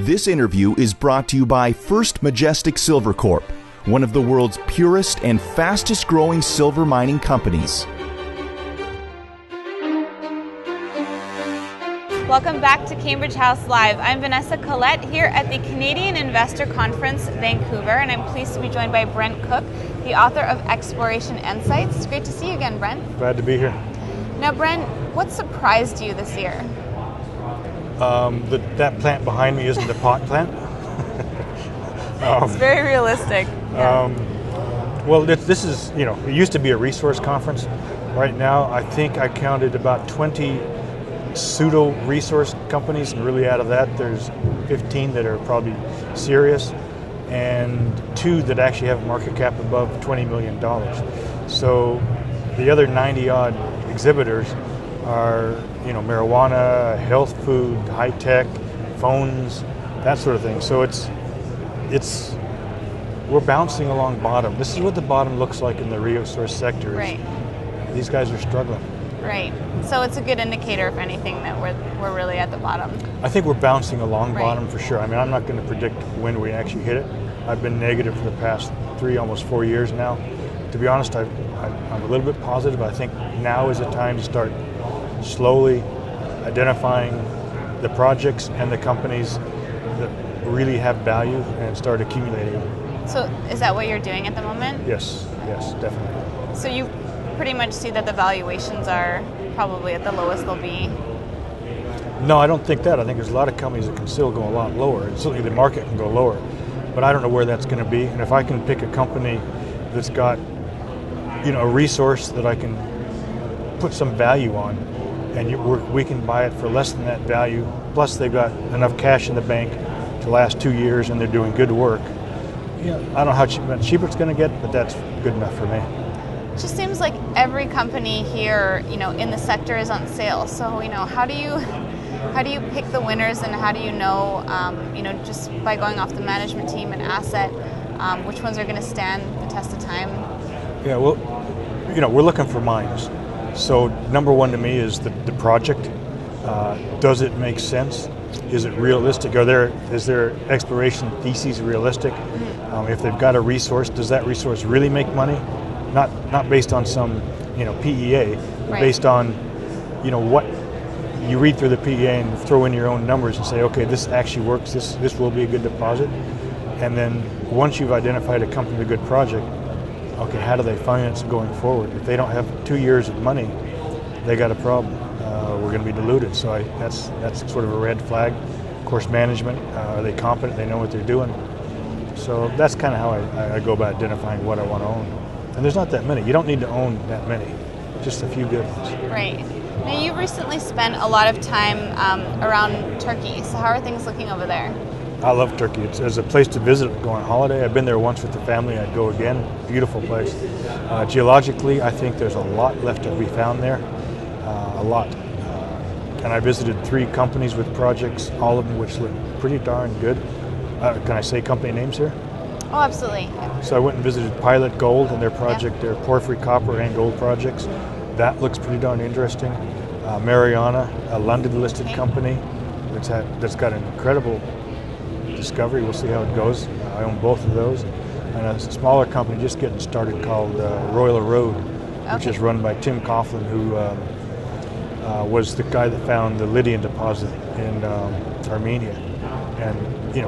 This interview is brought to you by First Majestic Silver Corp., one of the world's purest and fastest growing silver mining companies. Welcome back to Cambridge House Live. I'm Vanessa Collette here at the Canadian Investor Conference, Vancouver, and I'm pleased to be joined by Brent Cook, the author of Exploration Insights. It's great to see you again, Brent. Glad to be here. Now, Brent, what surprised you this year? That plant behind me isn't a pot plant. It's very realistic. Yeah. Well, this is, it used to be a resource conference. Right now, I think I counted about 20 pseudo-resource companies, and really out of that, there's 15 that are probably serious, and 2 that actually have a market cap above $20 million. So the other 90-odd exhibitors are, marijuana, health food, high-tech, phones, that sort of thing. So we're bouncing along bottom. This is what the bottom looks like in the resource sector. Right. These guys are struggling. Right. So it's a good indicator, if anything, that we're really at the bottom. I think we're bouncing along Right. bottom for sure. I mean, I'm not going to predict when we actually hit it. I've been negative for the past 3, almost 4 years now. To be honest, I'm a little bit positive. I think now is the time to start slowly identifying the projects and the companies that really have value and start accumulating them. So is that what you're doing at the moment? Yes, definitely. So you pretty much see that the valuations are probably at the lowest they'll be? No, I don't think that. I think there's a lot of companies that can still go a lot lower, and certainly the market can go lower. But I don't know where that's going to be. And if I can pick a company that's got, a resource that I can put some value on, and we can buy it for less than that value, plus they've got enough cash in the bank to last 2 years and they're doing good work. I don't know how much cheaper it's going to get, but that's good enough for me. It just seems like every company here, in the sector is on sale. So, how do you pick the winners, and how do you know, just by going off the management team and asset, which ones are going to stand the test of time? Yeah, well, we're looking for mines. So number one to me is the project. Does it make sense? Is it realistic? Is their exploration thesis realistic? Mm-hmm. If they've got a resource, does that resource really make money? Not based on some PEA, but Right. based on what you read through the PEA and throw in your own numbers and say, okay, this actually works. This will be a good deposit. And then once you've identified a company with a good project, okay, how do they finance it going forward? If they don't have 2 years of money, they got a problem. We're going to be diluted. So that's sort of a red flag. Of course, management, are they competent? They know what they're doing. So that's kind of how I go about identifying what I want to own. And there's not that many. You don't need to own that many. Just a few good ones. Right. Now, you recently spent a lot of time around Turkey. So how are things looking over there? I love Turkey. It's a place to visit, go on holiday. I've been there once with the family. I'd go again. Beautiful place. Geologically, I think there's a lot left to be found there. A lot. And I visited 3 companies with projects, all of them which look pretty darn good. Can I say company names here? Oh, absolutely. So I went and visited Pilot Gold and their project, their porphyry copper and gold projects. That looks pretty darn interesting. Mariana, a London-listed company that's got an incredible discovery. We'll see how it goes. I own both of those. And a smaller company just getting started called Royal Road, which is run by Tim Coughlin, who was the guy that found the Lydian deposit in Armenia. And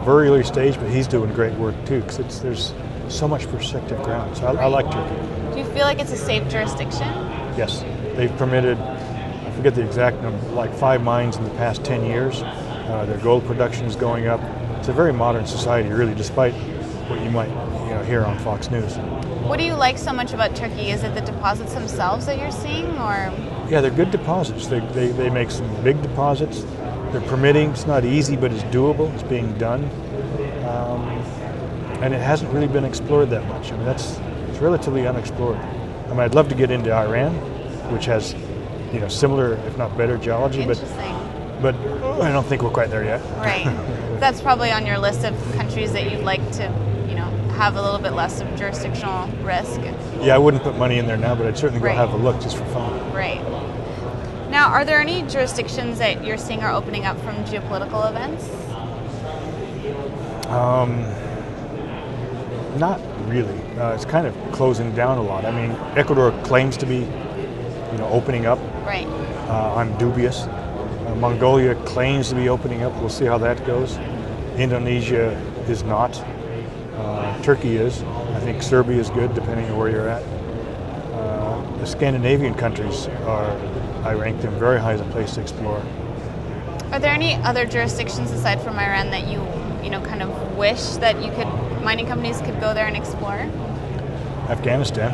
very early stage, but he's doing great work too, because there's so much prospective ground. So I like Turkey. Do you feel like it's a safe jurisdiction? Yes, they've permitted, I forget the exact number, like 5 mines in the past 10 years. Their gold production is going up. It's a very modern society, really, despite what you might hear on Fox News. What do you like so much about Turkey? Is it the deposits themselves that you're seeing, or? Yeah, they're good deposits. They make some big deposits. They're permitting. It's not easy, but it's doable. It's being done, and it hasn't really been explored that much. I mean, it's relatively unexplored. I mean, I'd love to get into Iran, which has, similar, if not better, geology. But I don't think we're quite there yet. Right. That's probably on your list of countries that you'd like to, have a little bit less of jurisdictional risk. Yeah, I wouldn't put money in there now, but I'd certainly go have a look just for fun. Right. Now, are there any jurisdictions that you're seeing are opening up from geopolitical events? Not really. It's kind of closing down a lot. I mean, Ecuador claims to be, opening up. Right. I'm dubious. Mongolia claims to be opening up. We'll see how that goes. Indonesia is not. Turkey is. I think Serbia is good, depending on where you're at. The Scandinavian countries I rank them very high as a place to explore. Are there any other jurisdictions aside from Iran that you kind of wish that mining companies could go there and explore? Afghanistan.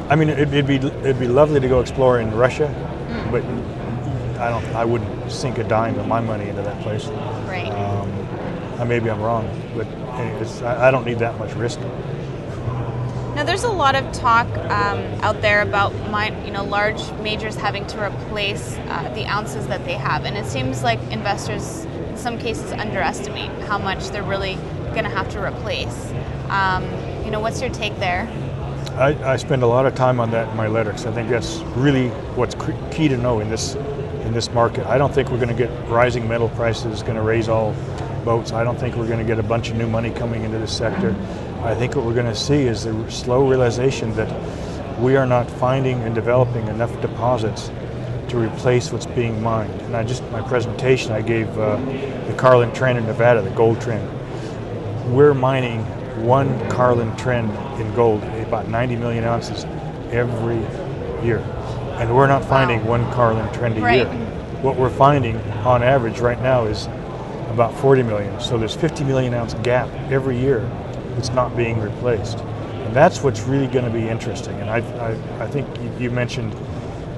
I mean, it'd be lovely to go explore in Russia, but I wouldn't sink a dime of my money into that place. Right. Maybe I'm wrong, but I don't need that much risk. Now, there's a lot of talk out there about large majors having to replace the ounces that they have, and it seems like investors, in some cases, underestimate how much they're really going to have to replace. What's your take there? I spend a lot of time on that in my letter, because I think that's really what's key to know in this market. I don't think we're going to get rising metal prices going to raise all boats. I don't think we're going to get a bunch of new money coming into this sector. I think what we're going to see is the slow realization that we are not finding and developing enough deposits to replace what's being mined. And my presentation I gave the Carlin Trend in Nevada, the gold trend. We're mining one Carlin Trend in gold, about 90 million ounces every year. And we're not finding one Carlin Trend a year. What we're finding on average right now is about 40 million. So there's 50 million ounce gap every year that's not being replaced. And that's what's really going to be interesting. And I think you mentioned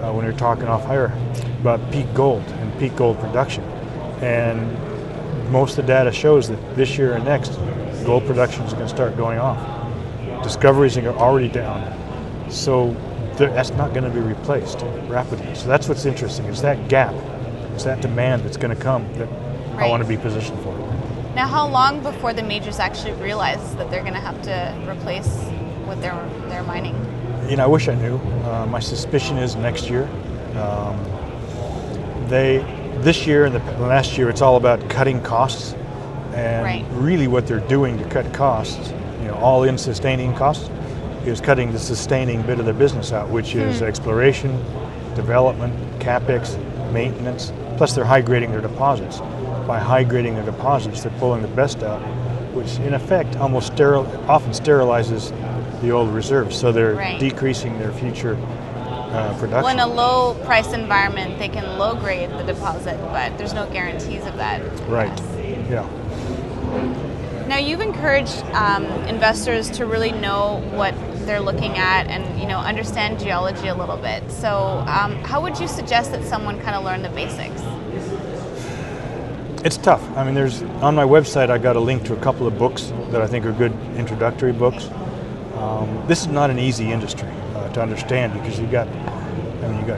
when you were talking off hire about peak gold and peak gold production. And most of the data shows that this year and next, gold production is going to start going off. Discoveries are already down. So that's not going to be replaced rapidly. So that's what's interesting. It's that gap. It's that demand that's going to come that I want to be positioned for. Now, how long before the majors actually realize that they're going to have to replace what they're mining? I wish I knew. My suspicion is next year. This year and the last year, it's all about cutting costs. And really what they're doing to cut costs, all in sustaining costs, is cutting the sustaining bit of their business out, which is exploration, development, capex, maintenance, plus they're high grading their deposits. By high grading their deposits, they're pulling the best out, which in effect almost often sterilizes the old reserves. So they're decreasing their future production. Well, in a low price environment, they can low grade the deposit, but there's no guarantees of that. Right. Yeah. Now, you've encouraged investors to really know what they're looking at and understand geology a little bit. So how would you suggest that someone kind of learn the basics? It's tough. I mean, on my website I got a link to a couple of books that I think are good introductory books. This is not an easy industry to understand, because you got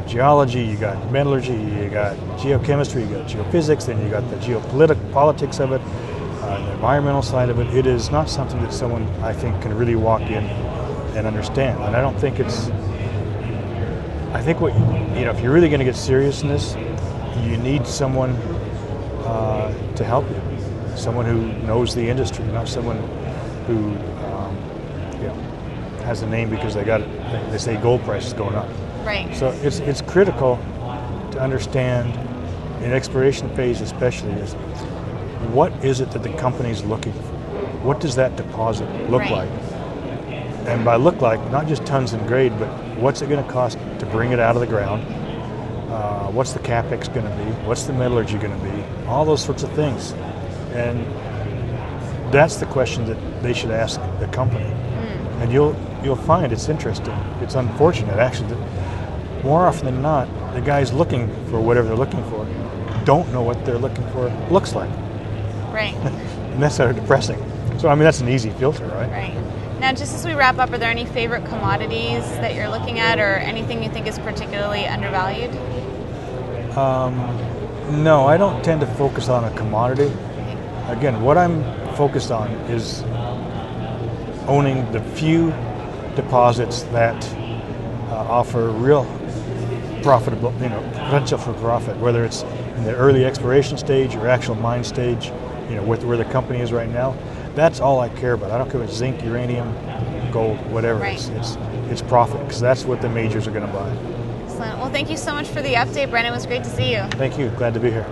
geology, you got metallurgy, you got geochemistry, you got geophysics, then you got the geopolitics of it, the environmental side of it. It is not something that someone, I think, can really walk in and understand. And I don't think I think if you're really going to get serious in this, you need someone to help you, someone who knows the industry, not someone who has a name because they say gold price is going up. Right. So it's critical to understand, in exploration phase especially, is what is it that the company's looking for? What does that deposit look like? And by look like, not just tons and grade, but what's it going to cost to bring it out of the ground? What's the capex going to be? What's the metallurgy going to be? All those sorts of things. And that's the question that they should ask the company. And you'll find it's interesting. It's unfortunate, actually, that more often than not, the guys looking for whatever they're looking for don't know what they're looking for looks like. Right. And that's sort of depressing. So, I mean, that's an easy filter, right? Right. Now, just as we wrap up, are there any favorite commodities that you're looking at, or anything you think is particularly undervalued? No, I don't tend to focus on a commodity. Again, what I'm focused on is owning the few deposits that offer real profitable, potential for profit, whether it's in the early exploration stage or actual mine stage, with where the company is right now, that's all I care about. I don't care if it's zinc, uranium, gold, whatever. Right. It's profit, because that's what the majors are going to buy. Excellent. Well, thank you so much for the update, Brent. It was great to see you. Thank you. Glad to be here.